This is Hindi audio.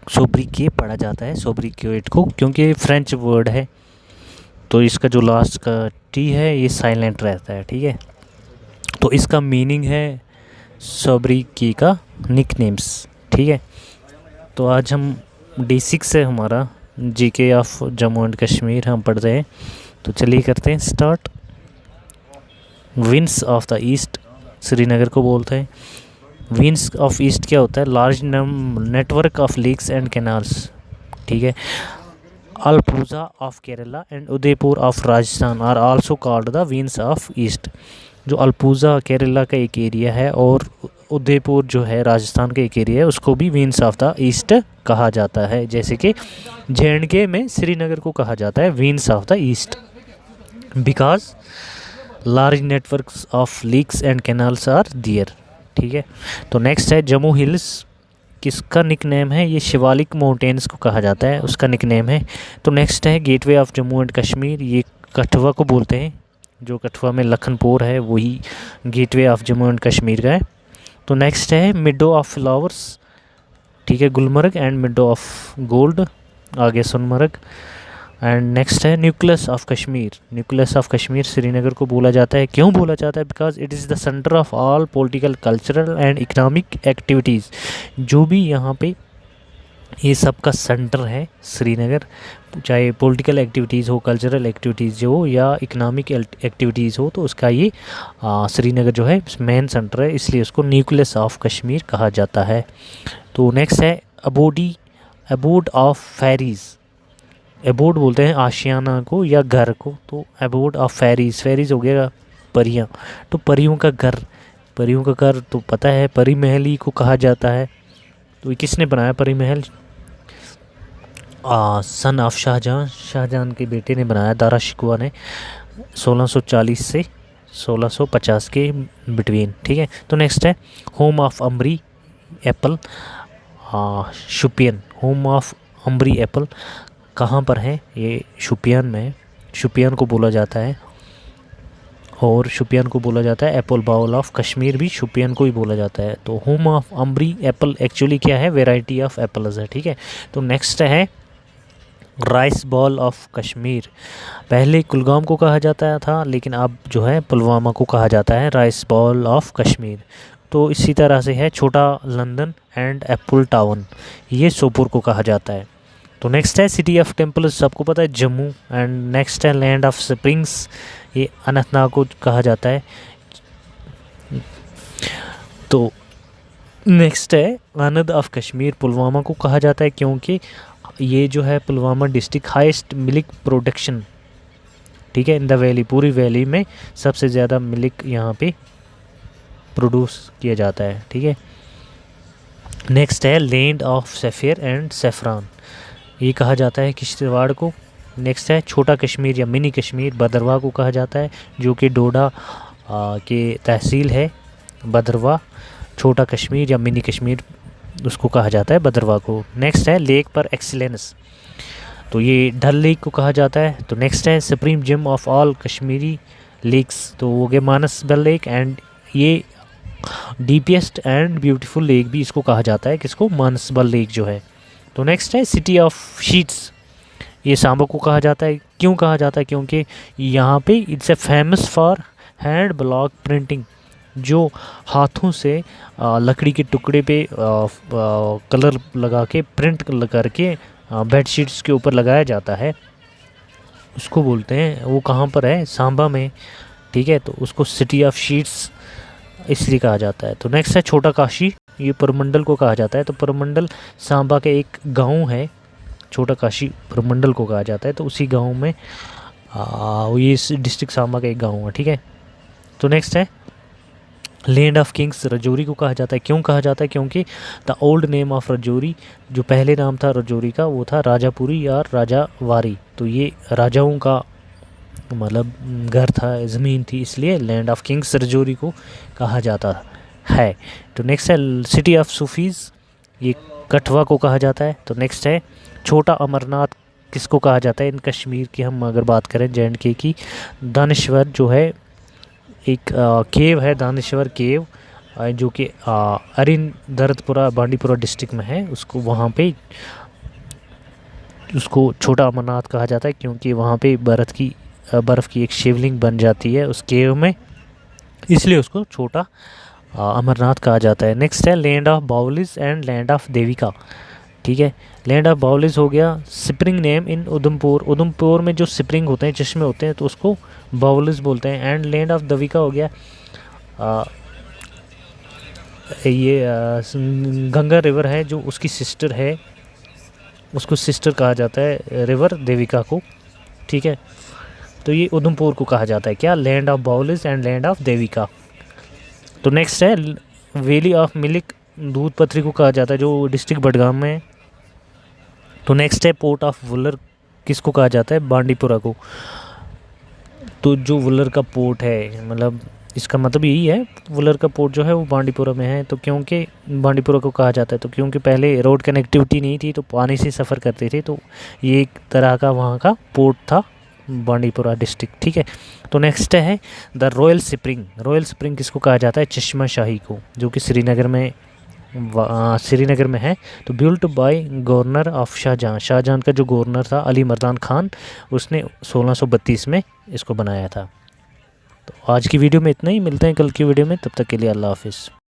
सोब्रिके पढ़ा जाता है, सोब्रिकेट को, क्योंकि ये फ्रेंच वर्ड है तो इसका जो लास्ट का टी है ये साइलेंट रहता है, ठीक है। तो इसका मीनिंग है सोब्रिके का निकनेम्स, ठीक है। तो आज हम D6 है हमारा GK of Jammu and Kashmir हम पढ़ रहे हैं, तो चलिए करते हैं start. Winds of the east Srinagar को बोलते हैं। विंड्स ऑफ ईस्ट क्या होता है? Large network of lakes and canals, ठीक है। Alappuzha of Kerala and Udaipur of Rajasthan are also called the winds of east. जो अल्पूजा केरला का एक एरिया है और उदयपुर जो है राजस्थान का एक एरिया है, उसको भी विंड्स ऑफ द ईस्ट कहा जाता है। जैसे कि J&K में श्रीनगर को कहा जाता है winds of the east, because large networks of lakes and canals are there, ठीक है। तो नेक्स्ट है जम्मू हिल्स, किसका निकनेम है? ये शिवालिक माउंटेन्स को कहा जाता है, उसका निकनेम है। तो नेक्स्ट है gateway of Jammu and Kashmir, ये कठुआ को बोलते हैं। जो कठुआ में लखनपुर है वही gateway of Jammu and Kashmir का है। तो नेक्स्ट है मिडो ऑफ फ्लावर्स, ठीक है, गुलमर्ग एंड मिडो ऑफ गोल्ड, आगे सोनमर्ग। एंड नेक्स्ट है nucleus of Kashmir, nucleus of Kashmir Srinagar को बोला जाता है। क्यों बोला जाता है? Because it is the centre of all political, cultural and economic activities. जो भी यहाँ पे ये सब का सेंटर है श्रीनगर, चाहे पॉलिटिकल एक्टिविटीज़ हो, कल्चरल एक्टिविटीज़ हो या इकोनॉमिक एक्टिविटीज़ हो, तो उसका ये श्रीनगर जो है मेन सेंटर है, इसलिए उसको न्यूक्लियस ऑफ कश्मीर कहा जाता है। तो नेक्स्ट है अबोड ऑफ फेरीज़, एबोर्ड बोलते हैं आशियाना को या घर को, तो एबोर्ड ऑफ फेरीज़, फेरीज़ हो गया परियां, तो परियों का घर, परियों का घर तो पता है परी महल ही को कहा जाता है। तो ये किसने बनाया परी महल? सन ऑफ शाहजहां, शाहजहां के बेटे ने बनाया, दारा शिकवा ने, 1640 से 1650 के बिटवीन, ठीक है। तो नेक्स्ट है home of ambery Apple, Shopian, home of ambery Apple कहाँ पर है? ये शुपियान में, शुपियान को बोला जाता है। और शुपियान को बोला जाता है एप्पल बाउल ऑफ कश्मीर, भी शुपियान को ही बोला जाता है। तो home of ambery Apple actually क्या है? वेराइटी ऑफ एप्पल्स है, ठीक है। तो नेक्स्ट है राइस बॉल ऑफ कश्मीर, पहले कुलगाम को कहा जाता था लेकिन अब जो है पुलवामा को कहा जाता है राइस बॉल ऑफ कश्मीर। तो इसी तरह से है छोटा लंदन एंड एप्पल टाउन, ये सोपुर को कहा जाता है। तो नेक्स्ट है सिटी ऑफ टेम्पल्स, सबको पता है जम्मू। एंड नेक्स्ट है लैंड ऑफ स्प्रिंग्स, ये अनंतनाग को कहा जाता है। तो नेक्स्ट है आनंद ऑफ कश्मीर, पुलवामा को कहा जाता है क्योंकि ये जो है Pulwama district highest milk production, ठीक है, इन द वैली, पूरी वैली में सबसे ज़्यादा मिल्क यहाँ पे प्रोड्यूस किया जाता है, ठीक है। नेक्स्ट है लैंड ऑफ सफ़ेर एंड सेफ्रान, ये कहा जाता है किश्तवाड़ को। नेक्स्ट है छोटा कश्मीर या मिनी कश्मीर, भद्रवाह को कहा जाता है, जो कि डोडा के तहसील है भद्रवाह। छोटा कश्मीर या मिनी कश्मीर उसको कहा जाता है भद्रवाह को। नेक्स्ट है लेक पर एक्सीलेंस, तो ये डल लेक को कहा जाता है। तो नेक्स्ट है supreme gem of all Kashmiri lakes, तो वो गए मानस डल लेक। एंड ये डीपेस्ट एंड ब्यूटीफुल लेक भी इसको कहा जाता है, किसको? मानसबल लेक जो है। तो नेक्स्ट है सिटी ऑफ शीट्स, ये सांबा को कहा जाता है। क्यों कहा जाता है? क्योंकि यहाँ पे it's a famous for hand block printing, जो हाथों से लकड़ी के टुकड़े पे कलर लगा के प्रिंट करके बेडशीट्स के ऊपर लगाया जाता है, उसको बोलते हैं। वो कहाँ पर है? सांबा में, ठीक है। तो उसको सिटी ऑफ शीट्स इसलिए कहा जाता है। तो नेक्स्ट है छोटा काशी, ये परमंडल को कहा जाता है। तो परमंडल सांबा के एक गांव है, छोटा काशी परमंडल को कहा जाता है। तो उसी गांव में ये डिस्ट्रिक्ट सांबा का एक गांव है, ठीक है। तो नेक्स्ट है लैंड ऑफ किंग्स, रजौरी को कहा जाता है। क्यों कहा जाता है? क्योंकि the old name of Rajouri, जो पहले नाम था रजौरी का, वो था राजापुरी या राजावारी। तो ये राजाओं का मतलब घर था, ज़मीन थी, इसलिए लैंड ऑफ किंग्स रजौरी को कहा जाता है। तो नेक्स्ट है सिटी ऑफ सूफीज़, ये कठुआ को कहा जाता है। तो नेक्स्ट है छोटा अमरनाथ, किसको कहा जाता है? इन कश्मीर की हम अगर बात करें J&K की, दानेश्वर जो है एक केव है, दानेश्वर केव जो कि अरिन दरदपुरा बांडीपुरा डिस्ट्रिक्ट में है, उसको वहाँ पे उसको छोटा अमरनाथ कहा जाता है, क्योंकि वहाँ पे बर्फ़ की एक शिवलिंग बन जाती है उस केव में, इसलिए उसको छोटा अमरनाथ कहा जाता है। नेक्स्ट है land of बाउलिस and land of Devika. ठीक है, लैंड ऑफ बाउलिस हो गया spring name in Udhampur. Udhampur में जो स्प्रिंग होते हैं, चश्मे होते हैं, तो उसको बाउलिस बोलते हैं। एंड लैंड ऑफ देविका हो गया गंगा रिवर है जो उसकी सिस्टर है, उसको सिस्टर कहा जाता है रिवर देविका को। ठीक है, तो ये उधमपुर को कहा जाता है क्या, land of बाउलिस and land of Devika. तो नेक्स्ट है वैली ऑफ मिल्क, दूध पथरी को कहा जाता है, जो डिस्ट्रिक्ट बडगाम में है। तो नेक्स्ट है पोर्ट ऑफ वुलर, किसको कहा जाता है, बांडीपुरा को। तो जो वुलर का पोर्ट है, मतलब इसका मतलब यही है, वुलर का पोर्ट जो है वो बांडीपुरा में है। तो क्योंकि बांडीपुरा को कहा जाता है, तो क्योंकि पहले रोड कनेक्टिविटी नहीं थी, तो पानी से सफ़र करते थे, तो ये एक तरह का वहाँ का पोर्ट था बांडीपुरा डिस्ट्रिक्ट। ठीक है, तो नेक्स्ट है the royal spring. Royal spring किसको कहा जाता है, चश्मा शाही को, जो कि श्रीनगर में है। तो built by governor of Shahjahan. Shahjahan का जो गवर्नर था अली मर्दान खान, उसने 1632 में इसको बनाया था। तो आज की वीडियो में इतना ही, मिलते हैं कल की वीडियो में, तब तक के लिए अल्लाह हाफिज़।